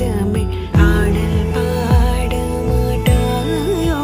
தமிழ் ஆடல் பாட மாட்டாயோ?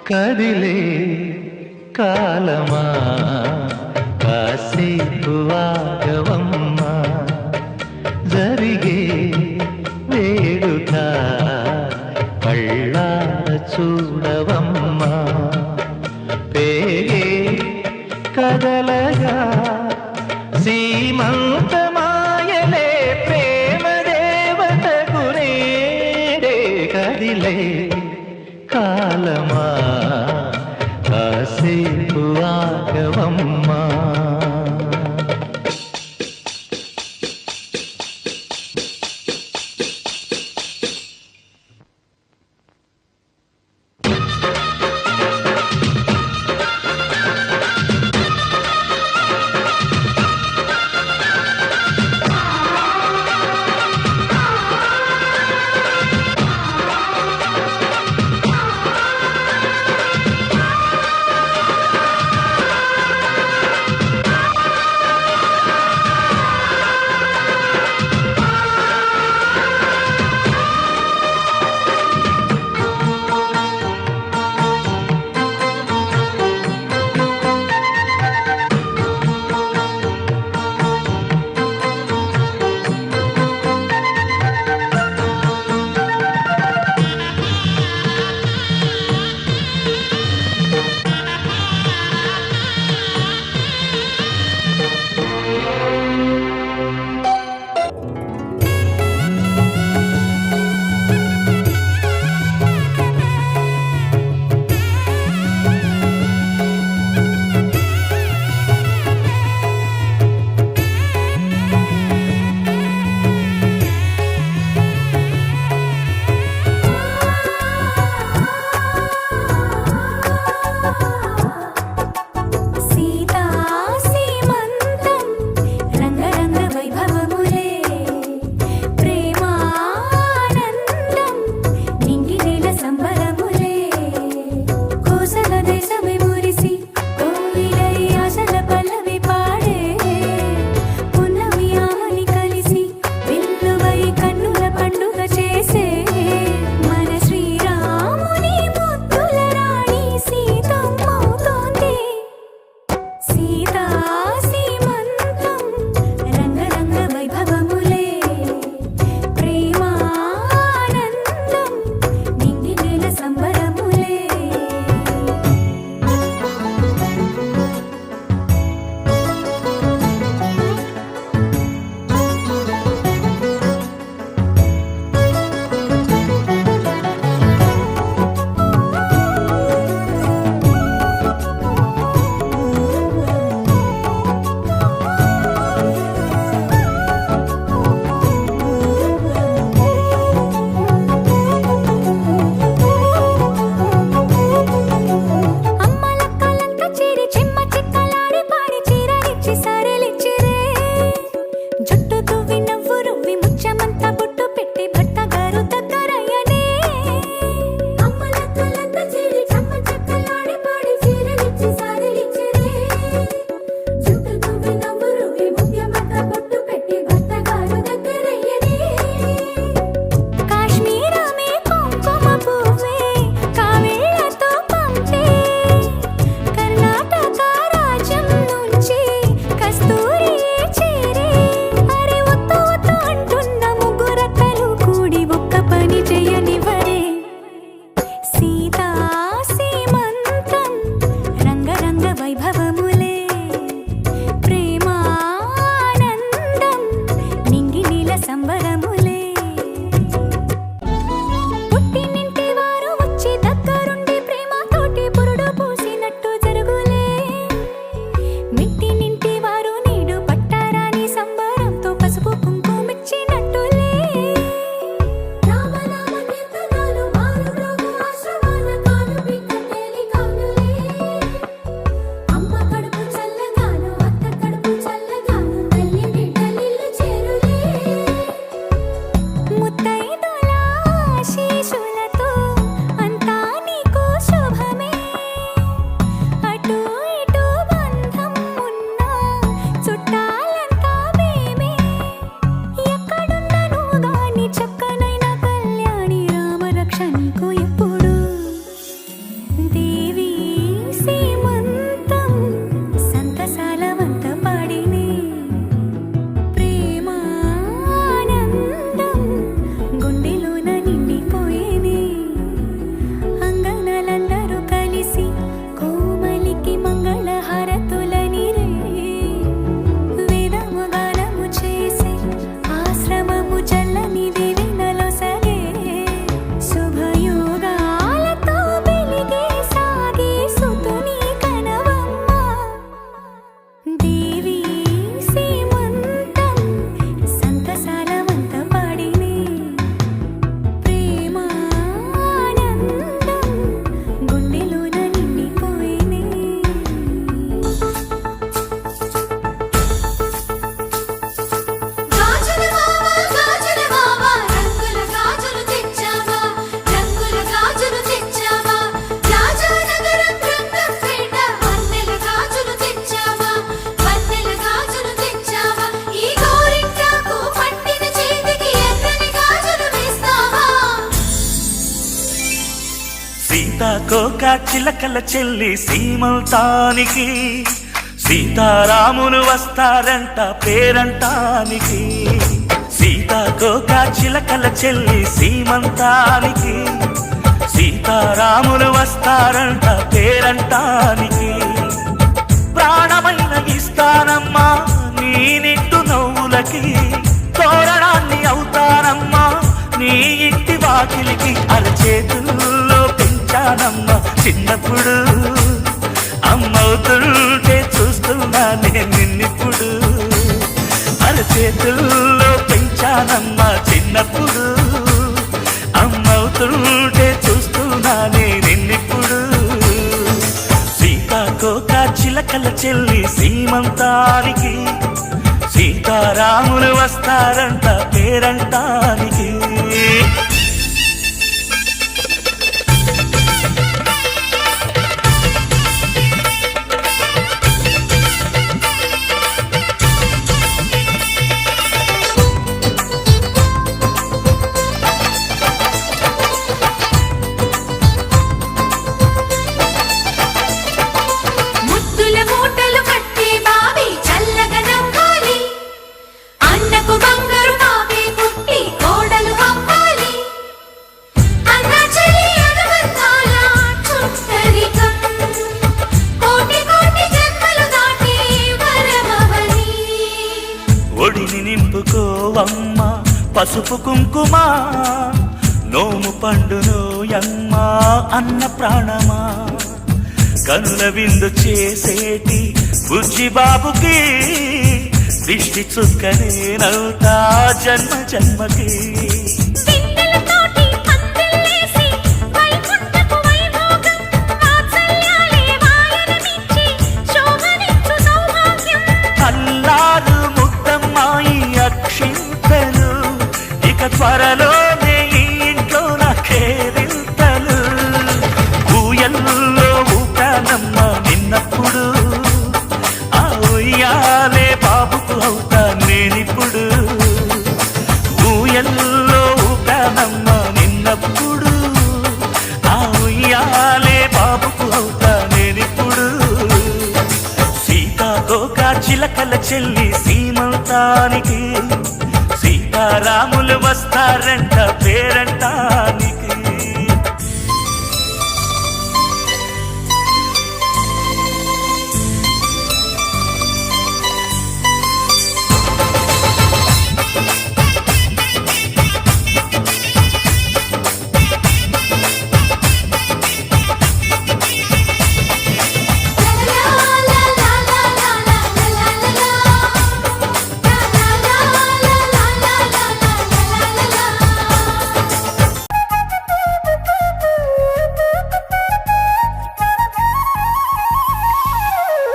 కదిలే కాలమా కాసేపు ఆగవమ్మా, జరిగే వేడుక కళ్ళార చూడవమ్మా, పేగే కదలగా సీమంతమాయలే ప్రేమ దేవతకు నేడే. కదిలే కాలమా కాసేపు ఆగవమ్మా. సీతాకోక చిలకల చెల్లి సీమంతానికి సీతారాములు వస్తారంట పేరంటానికి సీతాకోక చిలకల చెల్లి సీమంతానికి సీతారాములు వస్తారంట పేరంటానికి ప్రాణమైన ఇస్తానమ్మా నీ నిట్టు నవ్వులకి తోరణాన్ని అవుతానమ్మా నీ ఇంటి వాకిలికి అరచేతుల్లో పెంచానమ్మా చిన్నప్పుడు అమ్మవుతుంటే చూస్తున్నా నేను నిన్నిప్పుడు అరచేతుల్లో పెంచానమ్మా చిన్నప్పుడు అమ్మవుతుంటే చూస్తున్నా నేను నిన్నిప్పుడు సీతాకోక చిలకల చెల్లి సీమంతానికి సీతారాములు వస్తారంట పేరంటానికి ముద్దుల మూటలు కట్టి బావి చల్లగా నవ్వాలి అన్నకు బంగారు బావి పుట్టి కోడలు అవ్వాలి అన్న చెల్లి అనుబంధాల చుట్టరికం కోటి కోటి జన్మలు దాటి వరమవని ఒడిని నింపుకోవమ్మ పసుపు కుంకుమ నోము పండును యమ్మ అన్న ప్రాణమా కనుల విందు చేసేటి బుజ్జి బాబుకి దిష్టి చుక్కనేనవుతా జన్మ జన్మకి పిన్నెలతోటి పందిళ్ళేసి వైకుంఠపు వైభోగం వాత్సల్యాలే వాయనమిచ్చి శోభనిచ్చు సౌభాగ్యం అల్లారు ముద్దమ్మాయి అక్షింతలు ఇక త్వరలోనే ఈ ఇంట్లో నాకేరింతలు ఊయల్లో ఊపానమ్మ నిన్నప్పుడు ఆ ఉయ్యాలే బాబుకు అవుతా నేనిప్పుడు ఊయల్లో ఊపానమ్మ నిన్నప్పుడు ఆ ఉయ్యాలే బాబుకు అవుతా నేనిప్పుడు సీతాకోక చిలకల చెల్లి సీమంతానికి సీతారాములు వస్తారంట పేరంటానికి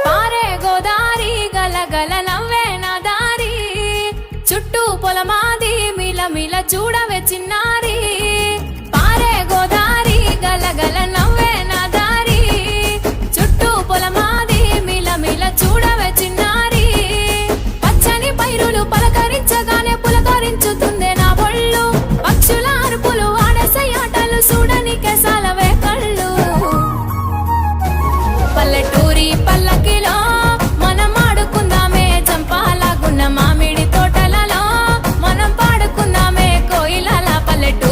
పారే గోదారి గలగల నవ్వే నా దారి చుట్టూ పొలమాది మిలమిల చూడవే చిన్నారి పారే గోదారి గలగల నవ్వే నా దారి చుట్టూ పొలమాది మిలమిల చూడవే చిన్నారి పచ్చని పైరులు పలకరించగానే పులకరించుతుందే నా ఒళ్ళు పక్షుల అరుపులు ఆడసే ఆటలు చూడని కేసాలవే కళ్ళు పల్లెటూరి పల్లకిలో మనం ఆడుకుందామే చంపాలగున్న మామిడి తోటలలో మనం పాడుకుందామే కోయిలల పల్లెటూరి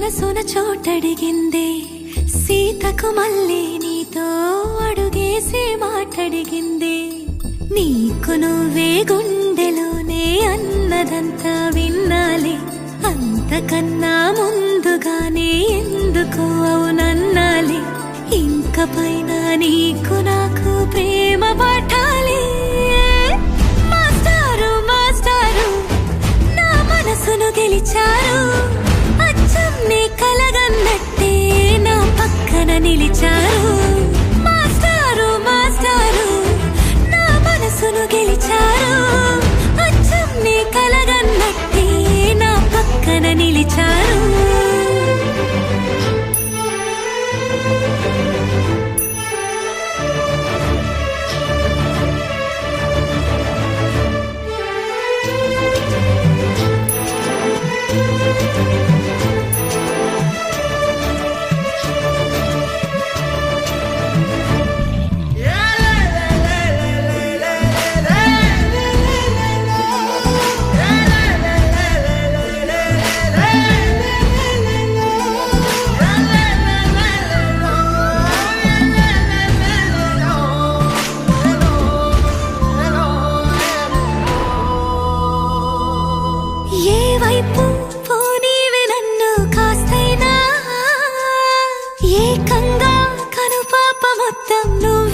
మనసున చోటడిగిందే సీతకు మళ్ళీ నీతో అడుగేసి మాటడిగిందే నీకు నువ్వే గుండెలోనే అన్నదంతా విన్నాలి అంతకన్నా ముందుగానే ఎందుకు అవునన్నాలి ఇంక పైన నీకు నాకు ప్రేమ పట్టాలి మాస్టారు మాస్టారు నా మనసును గెలిచారు అచ్చం నీ కలగన్నట్టే నా పక్కన నిలిచారు మాస్టారు మాస్టారు నా మనసును గెలిచారు అచ్చం నీ కలగన్నట్టే నా పక్కన నిలిచారు ఏ వైపు పోనీవి నన్ను కాస్తైనా ఏకంగా కనుపాప మొత్తం నువ్వు